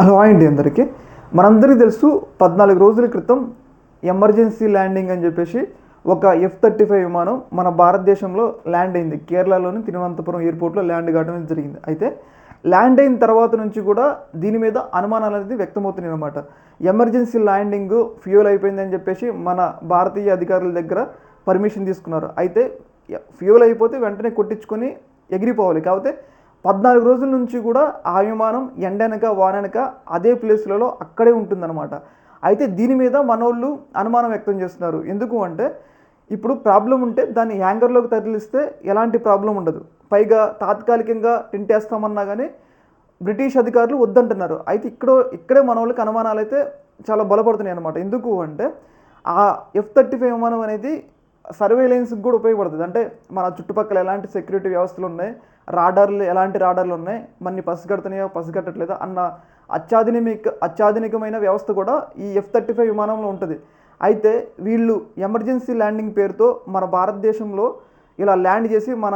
Hello అండి అందరికీ. మనందరికీ తెలుసు 14 రోజుల క్రితం ఎమర్జెన్సీ ల్యాండింగ్ అని చెప్పేసి ఒక F-35 విమానం మన భారతదేశంలో ల్యాండ్ అయింది. కేరళలోని తిరువనంతపురం ఎయిర్పోర్ట్లో ల్యాండ్ కావడం జరిగింది. అయితే ల్యాండ్ అయిన తర్వాత నుంచి కూడా దీని మీద అనుమానాలు అనేది వ్యక్తమవుతున్నాయి అన్నమాట. ఎమర్జెన్సీ ల్యాండింగ్ ఫ్యూయల్ అయిపోయిందని చెప్పేసి మన భారతీయ అధికారుల దగ్గర పర్మిషన్ తీసుకున్నారు. అయితే ఫ్యూయల్ అయిపోతే వెంటనే కొట్టించుకొని ఎగిరిపోవాలి. కాకపోతే 14 రోజుల నుంచి కూడా ఆ విమానం ఎండనక వాననక అదే ప్లేస్లలో అక్కడే ఉంటుందన్నమాట. అయితే దీని మీద మనోళ్ళు అనుమానం వ్యక్తం చేస్తున్నారు. ఎందుకు అంటే ఇప్పుడు ప్రాబ్లం ఉంటే దాన్ని హ్యాంగర్లోకి తరలిస్తే ఎలాంటి ప్రాబ్లం ఉండదు. పైగా తాత్కాలికంగా టెంట్ వేస్తామన్నా కానీ బ్రిటిష్ అధికారులు వద్దంటున్నారు. అయితే ఇక్కడే మనోళ్ళకి అనుమానాలు అయితే చాలా బలపడుతున్నాయి అన్నమాట. ఎందుకు అంటే ఆ F-35 విమానం అనేది సర్వేలెన్స్కి కూడా ఉపయోగపడుతుంది. అంటే మన చుట్టుపక్కల ఎలాంటి సెక్యూరిటీ వ్యవస్థలు ఉన్నాయి, ఎలాంటి రాడార్లు ఉన్నాయి, మన్ని పసిగడుతున్నాయో పసిగట్టట్లేదా అన్న అత్యాధునికమైన వ్యవస్థ కూడా ఈ F-35 విమానంలో ఉంటుంది. అయితే వీళ్ళు ఎమర్జెన్సీ ల్యాండింగ్ పేరుతో మన భారతదేశంలో ఇలా ల్యాండ్ చేసి మన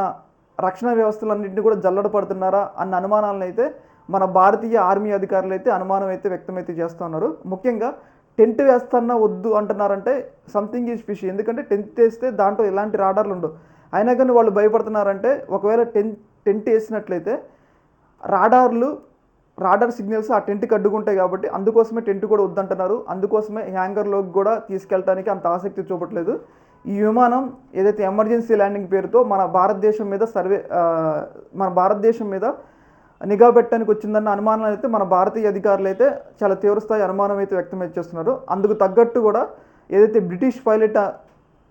రక్షణ వ్యవస్థలన్నింటినీ కూడా జల్లడ పడుతున్నారా అన్న అనుమానాలను అయితే మన భారతీయ ఆర్మీ అధికారులు అయితే అనుమానం అయితే వ్యక్తమైతే చేస్తూ ఉన్నారు. ముఖ్యంగా టెంట్ వేస్తున్నా వద్దు అంటున్నారంటే సంథింగ్ ఈజ్ ఫిష్. ఎందుకంటే టెంట్ వేస్తే దాంట్లో ఎలాంటి రాడార్లు ఉండవు. అయినా కానీ వాళ్ళు భయపడుతున్నారంటే ఒకవేళ టెంట్ వేసినట్లయితే రాడార్ సిగ్నల్స్ ఆ టెంట్కి అడ్డుకుంటాయి కాబట్టి అందుకోసమే టెంట్ కూడా వద్దంటున్నారు. అందుకోసమే హ్యాంగర్లోకి కూడా తీసుకెళ్ళడానికి అంత ఆసక్తి చూపట్లేదు. ఈ విమానం ఏదైతే ఎమర్జెన్సీ ల్యాండింగ్ పేరుతో మన భారతదేశం మీద నిఘా పెట్టడానికి వచ్చిందన్న అనుమానాలు అయితే మన భారతీయ అధికారులు అయితే చాలా తీవ్రస్థాయి అనుమానం అయితే వ్యక్తం చేస్తున్నారు. అందుకు తగ్గట్టు కూడా ఏదైతే బ్రిటిష్ పైలట్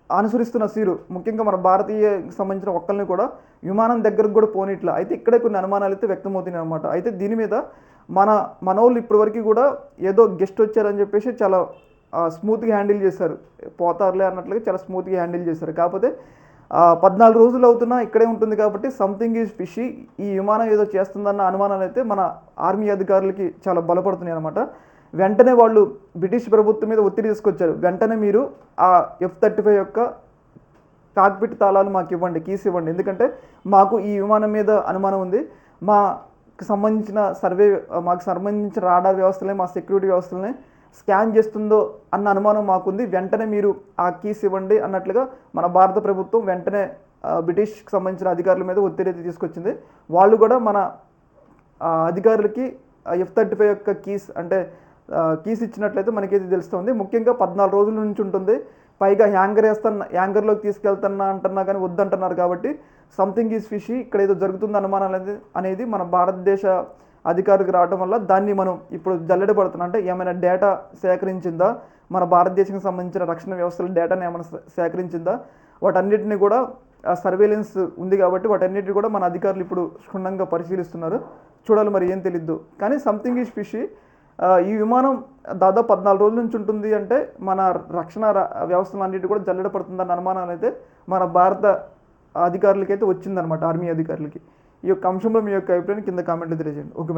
అనుసరిస్తున్న సీరు ముఖ్యంగా మన భారతీయకి సంబంధించిన ఒక్కరిని కూడా విమానం దగ్గరకు కూడా పోనిట్లా. అయితే ఇక్కడే కొన్ని అనుమానాలు అయితే వ్యక్తమవుతున్నాయి అనమాట. అయితే దీని మీద మనోళ్ళు ఇప్పటివరకు కూడా ఏదో గెస్ట్ వచ్చారని చెప్పేసి చాలా స్మూత్గా హ్యాండిల్ చేశారు. పోతారులే అన్నట్లుగా చాలా స్మూత్గా హ్యాండిల్ చేశారు. కాకపోతే 14 రోజులు అవుతున్నా ఇక్కడే ఉంటుంది కాబట్టి సంథింగ్ ఈజ్ ఫిషీ. ఈ విమానం ఏదో చేస్తుందన్న అనుమానాలు అయితే మన ఆర్మీ అధికారులకి చాలా బలపడుతున్నాయి అనమాట. వెంటనే వాళ్ళు బ్రిటిష్ ప్రభుత్వం మీద ఒత్తిడి తీసుకొచ్చారు. వెంటనే మీరు ఆ F-35 యొక్క కాక్పిట్ తాళాలు మాకు ఇవ్వండి, కీస్ ఇవ్వండి. ఎందుకంటే మాకు ఈ విమానం మీద అనుమానం ఉంది. మాకు సంబంధించిన రాడార్ వ్యవస్థలే మా సెక్యూరిటీ వ్యవస్థలనే స్కాన్ చేస్తుందో అన్న అనుమానం మాకుంది. వెంటనే మీరు ఆ కీస్ ఇవ్వండి అన్నట్లుగా మన భారత ప్రభుత్వం వెంటనే బ్రిటిష్కి సంబంధించిన అధికారుల మీద ఒత్తిడి అయితే తీసుకొచ్చింది. వాళ్ళు కూడా మన అధికారులకి F-35 యొక్క కీస్ ఇచ్చినట్లయితే మనకైతే తెలుస్తుంది. ముఖ్యంగా 14 రోజుల నుంచి ఉంటుంది. పైగా హ్యాంగర్లోకి తీసుకెళ్తున్నా అంటున్నా కానీ వద్దంటున్నారు కాబట్టి సంథింగ్ ఈజ్ ఫిషీ. ఇక్కడ ఏదో జరుగుతుంది అనుమానాలు అనేది మన భారతదేశ అధికారులకు రావడం వల్ల దాన్ని మనం ఇప్పుడు జల్లెడ పడుతున్నాం. అంటే ఏమైనా డేటా సేకరించిందా, మన భారతదేశానికి సంబంధించిన రక్షణ వ్యవస్థల డేటాను ఏమైనా సేకరించిందా, వాటన్నిటిని కూడా సర్వేలెన్స్ ఉంది కాబట్టి వాటన్నిటిని కూడా మన అధికారులు ఇప్పుడు క్షుణ్ణంగా పరిశీలిస్తున్నారు. చూడాలి మరి ఏం తెలియదు. కానీ సంథింగ్ ఈజ్ ఫిషీ. ఈ విమానం దాదాపు 14 రోజుల నుంచి ఉంటుంది అంటే మన రక్షణ వ్యవస్థలు అన్నిటి కూడా జల్లెడ పడుతుందన్న అనుమానాలు అయితే మన భారత అధికారులకైతే వచ్చిందనమాట, ఆర్మీ అధికారులకి. ఈ యొక్క అంశంలో మీ యొక్క అభిప్రాయాన్ని కింద కామెంట్లో తెలియజేయండి. ఓకే.